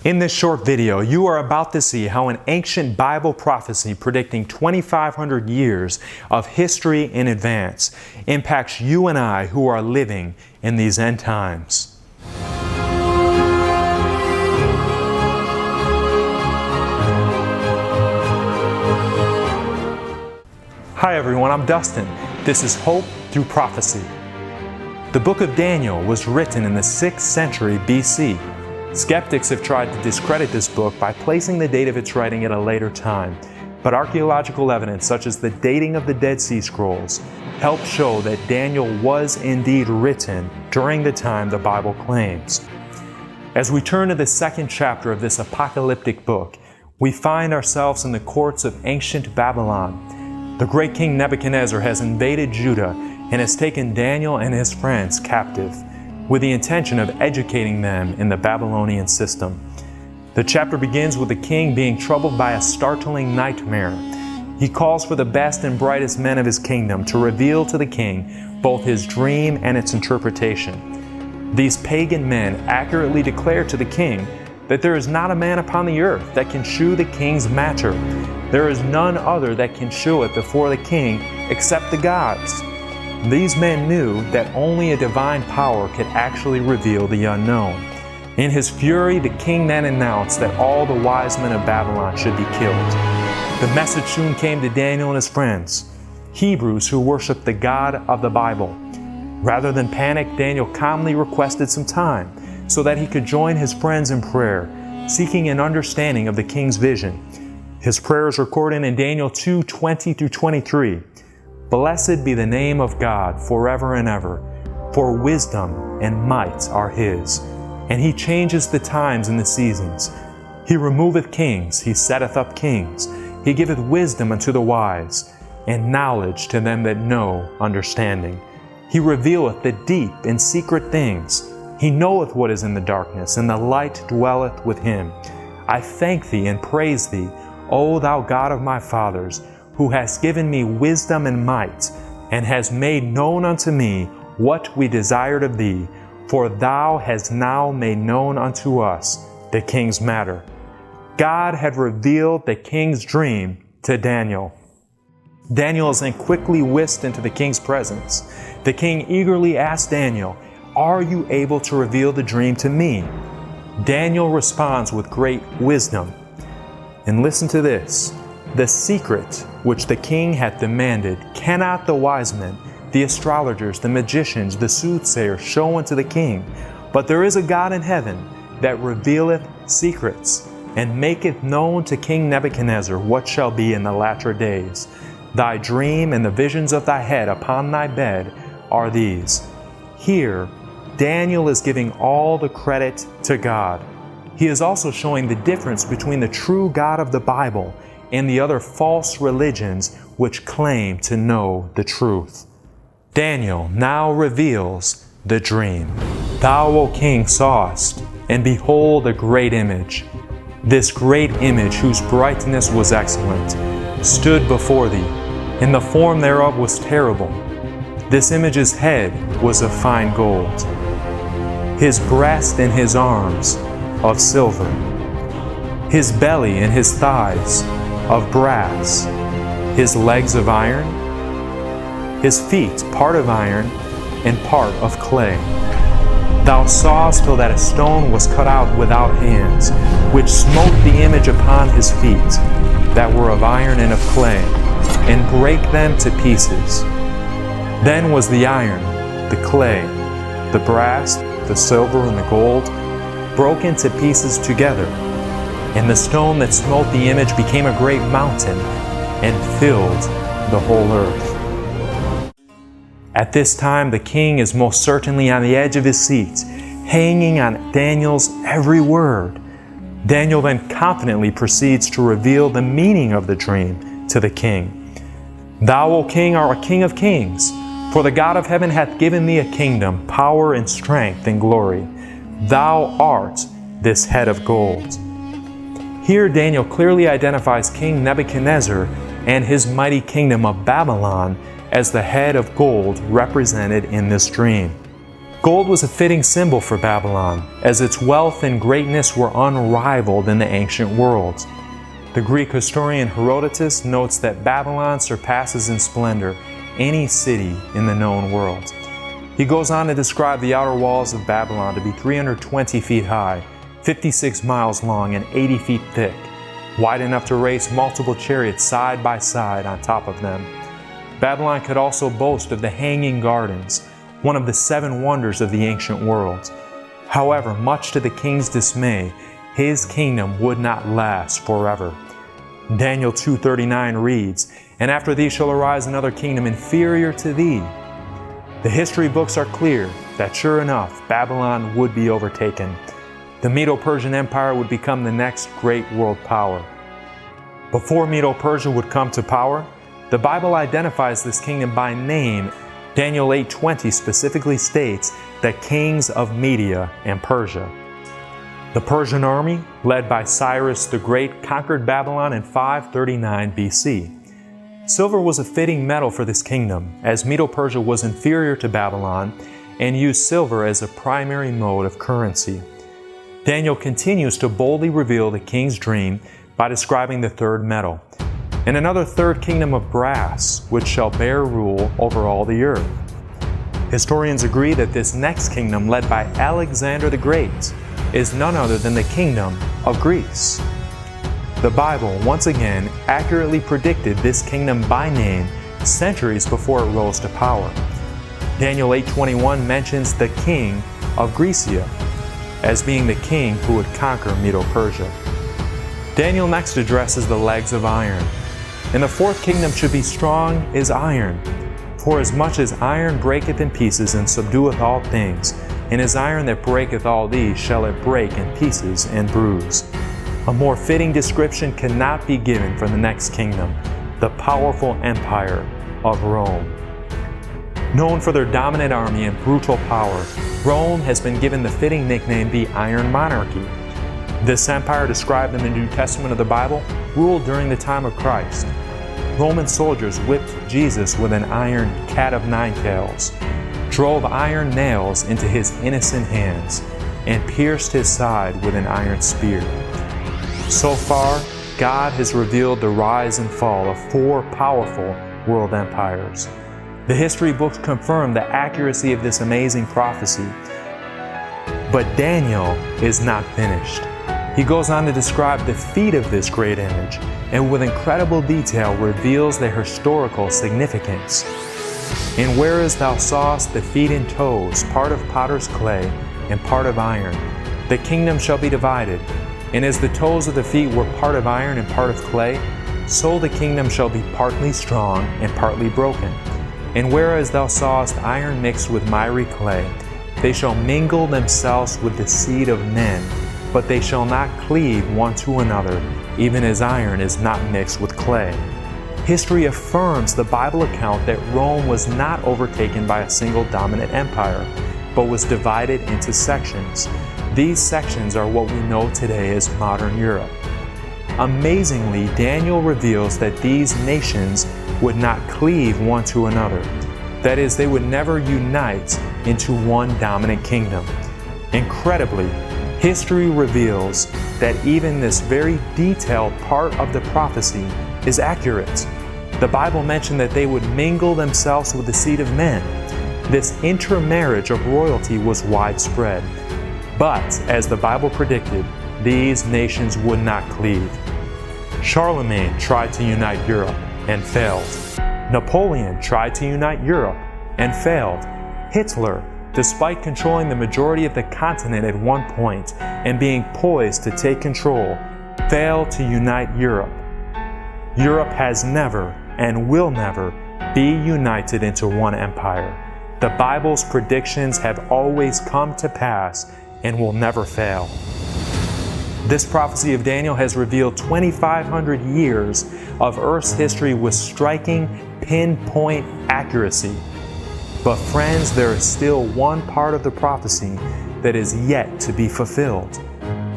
In this short video, you are about to see how an ancient Bible prophecy predicting 2,500 years of history in advance impacts you and I who are living in these end times. Hi everyone, I'm Dustin. This is Hope Through Prophecy. The book of Daniel was written in the 6th century BC. Skeptics have tried to discredit this book by placing the date of its writing at a later time, but archaeological evidence such as the dating of the Dead Sea Scrolls help show that Daniel was indeed written during the time the Bible claims. As we turn to the 2nd chapter of this apocalyptic book, we find ourselves in the courts of ancient Babylon. The great king Nebuchadnezzar has invaded Judah and has taken Daniel and his friends captive, with the intention of educating them in the Babylonian system. The chapter begins with the king being troubled by a startling nightmare. He calls for the best and brightest men of his kingdom to reveal to the king both his dream and its interpretation. These pagan men accurately declare to the king that there is not a man upon the earth that can shew the king's matter. There is none other that can shew it before the king except the gods. These men knew that only a divine power could actually reveal the unknown. In his fury, the king then announced that all the wise men of Babylon should be killed. The message soon came to Daniel and his friends, Hebrews who worshiped the God of the Bible. Rather than panic, Daniel calmly requested some time so that he could join his friends in prayer, seeking an understanding of the king's vision. His prayer is recorded in Daniel 2:20-23. Blessed be the name of God forever and ever, for wisdom and might are His. And He changes the times and the seasons. He removeth kings, He setteth up kings. He giveth wisdom unto the wise, and knowledge to them that know understanding. He revealeth the deep and secret things. He knoweth what is in the darkness, and the light dwelleth with Him. I thank Thee and praise Thee, O Thou God of my fathers, who hast given me wisdom and might, and hast made known unto me what we desired of Thee, for Thou hast now made known unto us the king's matter. God had revealed the king's dream to Daniel. Daniel is then quickly whisked into the king's presence. The king eagerly asked Daniel, "Are you able to reveal the dream to me?" Daniel responds with great wisdom. And listen to this. The secret which the king hath demanded cannot the wise men, the astrologers, the magicians, the soothsayers show unto the king. But there is a God in heaven that revealeth secrets, and maketh known to King Nebuchadnezzar what shall be in the latter days. Thy dream and the visions of thy head upon thy bed are these. Here, Daniel is giving all the credit to God. He is also showing the difference between the true God of the Bible and the other false religions which claim to know the truth. Daniel now reveals the dream. Thou, O king, sawest, and behold a great image. This great image, whose brightness was excellent, stood before thee, and the form thereof was terrible. This image's head was of fine gold, his breast and his arms of silver, his belly and his thighs of brass, his legs of iron, his feet part of iron and part of clay. Thou sawest till that a stone was cut out without hands, which smote the image upon his feet, that were of iron and of clay, and brake them to pieces. Then was the iron, the clay, the brass, the silver, and the gold broken to pieces together. And the stone that smote the image became a great mountain, and filled the whole earth. At this time the king is most certainly on the edge of his seat, hanging on Daniel's every word. Daniel then confidently proceeds to reveal the meaning of the dream to the king. Thou, O king, art a king of kings, for the God of heaven hath given thee a kingdom, power and strength and glory. Thou art this head of gold. Here Daniel clearly identifies King Nebuchadnezzar and his mighty kingdom of Babylon as the head of gold represented in this dream. Gold was a fitting symbol for Babylon, as its wealth and greatness were unrivaled in the ancient world. The Greek historian Herodotus notes that Babylon surpasses in splendor any city in the known world. He goes on to describe the outer walls of Babylon to be 320 feet high, 56 miles long, and 80 feet thick, wide enough to race multiple chariots side by side on top of them. Babylon could also boast of the Hanging Gardens, one of the 7 wonders of the ancient world. However, much to the king's dismay, his kingdom would not last forever. Daniel 2:39 reads, "And after thee shall arise another kingdom inferior to thee." The history books are clear that sure enough, Babylon would be overtaken. The Medo-Persian Empire would become the next great world power. Before Medo-Persia would come to power, the Bible identifies this kingdom by name. Daniel 8:20 specifically states the kings of Media and Persia. The Persian army, led by Cyrus the Great, conquered Babylon in 539 BC. Silver was a fitting metal for this kingdom, as Medo-Persia was inferior to Babylon and used silver as a primary mode of currency. Daniel continues to boldly reveal the king's dream by describing the third metal, and another third kingdom of brass, which shall bear rule over all the earth. Historians agree that this next kingdom, led by Alexander the Great, is none other than the kingdom of Greece. The Bible once again accurately predicted this kingdom by name centuries before it rose to power. Daniel 8:21 mentions the king of Grecia as being the king who would conquer Medo-Persia. Daniel next addresses the legs of iron. "And the fourth kingdom should be strong as iron. For as much as iron breaketh in pieces and subdueth all things, and as iron that breaketh all these shall it break in pieces and bruise." A more fitting description cannot be given for the next kingdom, the powerful empire of Rome. Known for their dominant army and brutal power, Rome has been given the fitting nickname the Iron Monarchy. This empire, described in the New Testament of the Bible, ruled during the time of Christ. Roman soldiers whipped Jesus with an iron cat of 9 tails, drove iron nails into his innocent hands, and pierced his side with an iron spear. So far, God has revealed the rise and fall of 4 powerful world empires. The history books confirm the accuracy of this amazing prophecy. But Daniel is not finished. He goes on to describe the feet of this great image, and with incredible detail reveals their historical significance. "And whereas thou sawest the feet and toes, part of potter's clay and part of iron, the kingdom shall be divided. And as the toes of the feet were part of iron and part of clay, so the kingdom shall be partly strong and partly broken. And whereas thou sawest iron mixed with miry clay, they shall mingle themselves with the seed of men, but they shall not cleave one to another, even as iron is not mixed with clay." History affirms the Bible account that Rome was not overtaken by a single dominant empire, but was divided into sections. These sections are what we know today as modern Europe. Amazingly, Daniel reveals that these nations would not cleave one to another. That is, they would never unite into one dominant kingdom. Incredibly, history reveals that even this very detailed part of the prophecy is accurate. The Bible mentioned that they would mingle themselves with the seed of men. This intermarriage of royalty was widespread. But, as the Bible predicted, these nations would not cleave. Charlemagne tried to unite Europe and failed. Napoleon tried to unite Europe and failed. Hitler, despite controlling the majority of the continent at one point and being poised to take control, failed to unite Europe. Europe has never and will never be united into one empire. The Bible's predictions have always come to pass and will never fail. This prophecy of Daniel has revealed 2,500 years of Earth's history with striking, pinpoint accuracy. But friends, there is still one part of the prophecy that is yet to be fulfilled.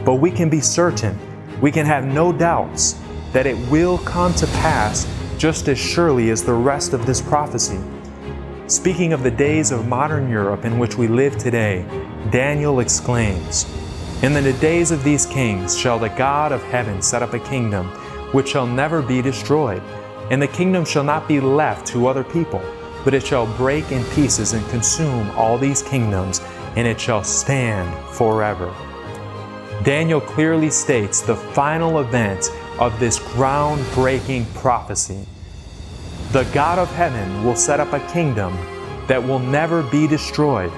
But we can be certain, we can have no doubts, that it will come to pass just as surely as the rest of this prophecy. Speaking of the days of modern Europe in which we live today, Daniel exclaims, "In the days of these kings shall the God of heaven set up a kingdom which shall never be destroyed, and the kingdom shall not be left to other people, but it shall break in pieces and consume all these kingdoms, and it shall stand forever." Daniel clearly states the final event of this groundbreaking prophecy. The God of heaven will set up a kingdom that will never be destroyed.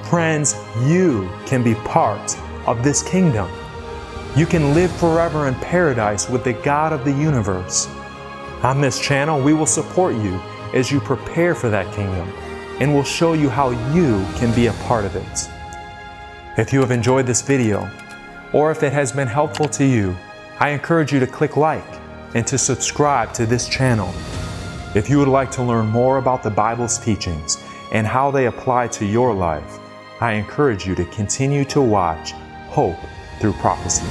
Friends, you can be part of this kingdom. You can live forever in paradise with the God of the universe. On this channel, we will support you as you prepare for that kingdom, and we'll show you how you can be a part of it. If you have enjoyed this video, or if it has been helpful to you, I encourage you to click like and to subscribe to this channel. If you would like to learn more about the Bible's teachings and how they apply to your life, I encourage you to continue to watch Hope Through Prophecy.